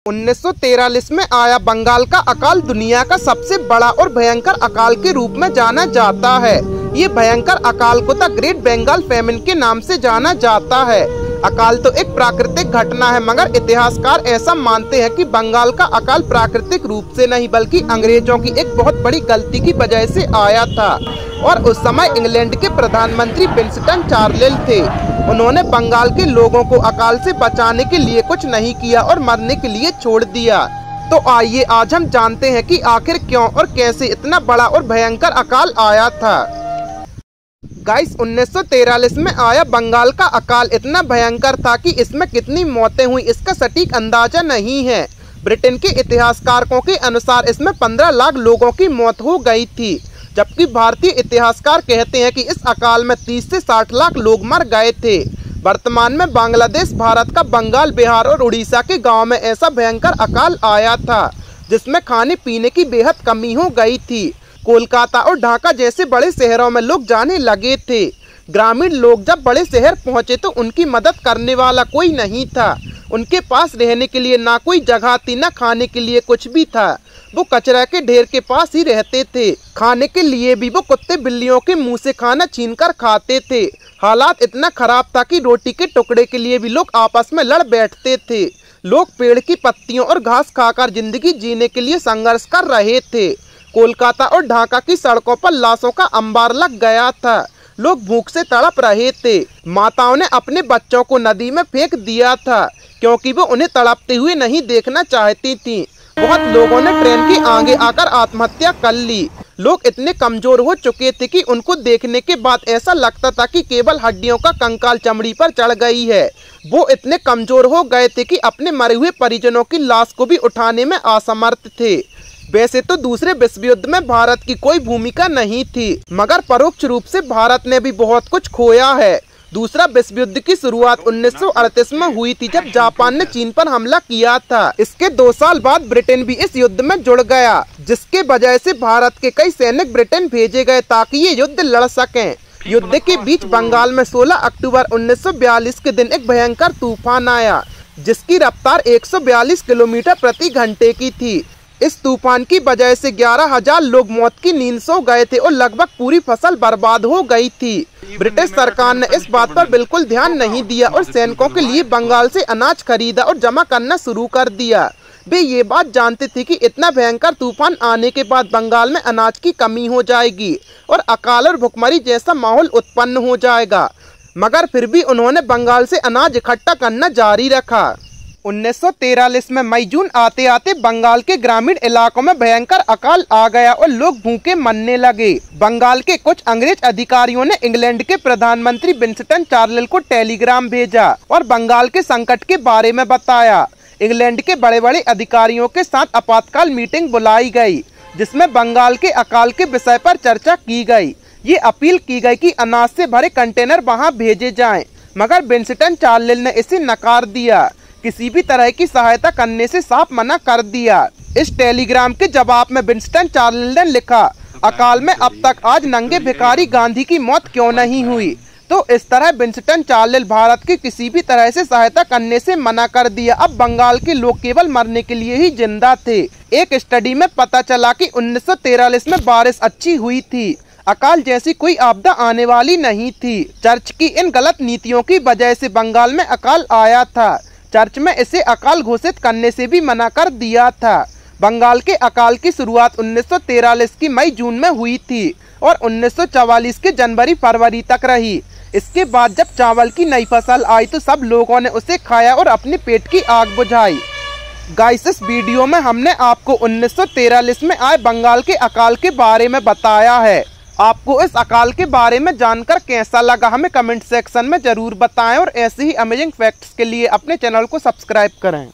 1943 में आया बंगाल का अकाल दुनिया का सबसे बड़ा और भयंकर अकाल के रूप में जाना जाता है। ये भयंकर अकाल को द ग्रेट बंगाल फेमिन के नाम से जाना जाता है। अकाल तो एक प्राकृतिक घटना है, मगर इतिहासकार ऐसा मानते हैं कि बंगाल का अकाल प्राकृतिक रूप से नहीं बल्कि अंग्रेजों की एक बहुत बड़ी गलती की वजह से आया था। और उस समय इंग्लैंड के प्रधानमंत्री विंस्टन चर्चिल थे। उन्होंने बंगाल के लोगों को अकाल से बचाने के लिए कुछ नहीं किया और मरने के लिए छोड़ दिया। तो आइए आज हम जानते हैं कि आखिर क्यों और कैसे इतना बड़ा और भयंकर अकाल आया था। गाइस, 1943 में आया बंगाल का अकाल इतना भयंकर था कि इसमें कितनी मौतें हुई इसका सटीक अंदाजा नहीं है। ब्रिटेन के इतिहासकारों के अनुसार इसमें 15 लाख लोगों की मौत हो गई थी, जबकि भारतीय इतिहासकार कहते हैं कि इस अकाल में 30 से 60 लाख लोग मर गए थे। वर्तमान में बांग्लादेश, भारत का बंगाल, बिहार और उड़ीसा के गांव में ऐसा भयंकर अकाल आया था जिसमें खाने पीने की बेहद कमी हो गई थी। कोलकाता और ढाका जैसे बड़े शहरों में लोग जाने लगे थे। ग्रामीण लोग जब बड़े शहर पहुंचे तो उनकी मदद करने वाला कोई नहीं था। उनके पास रहने के लिए ना कोई जगह थी, ना खाने के लिए कुछ भी था। वो कचरा के ढेर के पास ही रहते थे। खाने के लिए भी वो कुत्ते बिल्लियों के मुंह से खाना छीनकर खाते थे। हालात इतना खराब था कि रोटी के टुकड़े के लिए भी लोग आपस में लड़ बैठते थे। लोग पेड़ की पत्तियों और घास खाकर जिंदगी जीने के लिए संघर्ष कर रहे थे। कोलकाता और ढाका की सड़कों पर लाशों का अंबार लग गया था। लोग भूख से तड़प रहे थे। माताओं ने अपने बच्चों को नदी में फेंक दिया था क्योंकि वो उन्हें तड़पते हुए नहीं देखना चाहती थी। बहुत लोगों ने ट्रेन के आगे आकर आत्महत्या कर ली। लोग इतने कमजोर हो चुके थे कि उनको देखने के बाद ऐसा लगता था कि केवल हड्डियों का कंकाल चमड़ी पर चढ़ गई है। वो इतने कमजोर हो गए थे कि अपने मरे हुए परिजनों की लाश को भी उठाने में असमर्थ थे। वैसे तो दूसरे विश्व युद्ध में भारत की कोई भूमिका नहीं थी, मगर परोक्ष रूप से भारत ने भी बहुत कुछ खोया है। दूसरा विश्व युद्ध की शुरुआत 1938 में हुई थी, जब जापान ने चीन पर हमला किया था। इसके 2 साल बाद ब्रिटेन भी इस युद्ध में जुड़ गया, जिसके वजह से भारत के कई सैनिक ब्रिटेन भेजे गए ताकि ये युद्ध लड़ सकें। युद्ध के बीच बंगाल में 16 अक्टूबर 1942 के दिन एक भयंकर तूफान आया, जिसकी रफ्तार 142 किलोमीटर प्रति घंटे की थी। इस तूफान की वजह से 11,000 लोग मौत की नींद सो गए थे और लगभग पूरी फसल बर्बाद हो गई थी। ब्रिटिश सरकार ने इस बात पर बिल्कुल ध्यान नहीं दिया और सैनिकों के लिए बंगाल से अनाज खरीदा और जमा करना शुरू कर दिया। वे ये बात जानते थे कि इतना भयंकर तूफान आने के बाद बंगाल में अनाज की कमी हो जाएगी और अकाल और भुखमरी जैसा माहौल उत्पन्न हो जाएगा, मगर फिर भी उन्होंने बंगाल से अनाज इकट्ठा करना जारी रखा। 1943 में मई जून आते आते बंगाल के ग्रामीण इलाकों में भयंकर अकाल आ गया और लोग भूखे मरने लगे। बंगाल के कुछ अंग्रेज अधिकारियों ने इंग्लैंड के प्रधानमंत्री विंस्टन चर्चिल को टेलीग्राम भेजा और बंगाल के संकट के बारे में बताया। इंग्लैंड के बड़े बड़े अधिकारियों के साथ आपातकाल मीटिंग बुलाई गई, जिसमें बंगाल के अकाल के विषय पर चर्चा की गई। ये अपील की गई कि अनाज से भरे कंटेनर वहाँ भेजे जाएं, मगर विंस्टन चर्चिल ने इसे नकार दिया। किसी भी तरह की सहायता करने से साफ मना कर दिया। इस टेलीग्राम के जवाब में विंस्टन चर्चिल ने लिखा, अकाल में अब तक आज नंगे भिखारी गांधी की मौत क्यों नहीं हुई। तो इस तरह विंस्टन चर्चिल भारत की किसी भी तरह से सहायता करने से मना कर दिया। अब बंगाल के लोग केवल मरने के लिए ही जिंदा थे। एक स्टडी में पता चला कि 1943 में बारिश अच्छी हुई थी। अकाल जैसी कोई आपदा आने वाली नहीं थी। चर्च की इन गलत नीतियों की वजह से बंगाल में अकाल आया था। चर्च में इसे अकाल घोषित करने से भी मना कर दिया था। बंगाल के अकाल की शुरुआत 1943 की मई जून में हुई थी और 1944 के जनवरी फरवरी तक रही। इसके बाद जब चावल की नई फसल आई तो सब लोगों ने उसे खाया और अपने पेट की आग बुझाई। गाइस, इस वीडियो में हमने आपको 1943 में आए बंगाल के अकाल के बारे में बताया है। आपको इस अकाल के बारे में जानकर कैसा लगा हमें कमेंट सेक्शन में जरूर बताएं और ऐसे ही अमेजिंग फैक्ट्स के लिए अपने चैनल को सब्सक्राइब करें।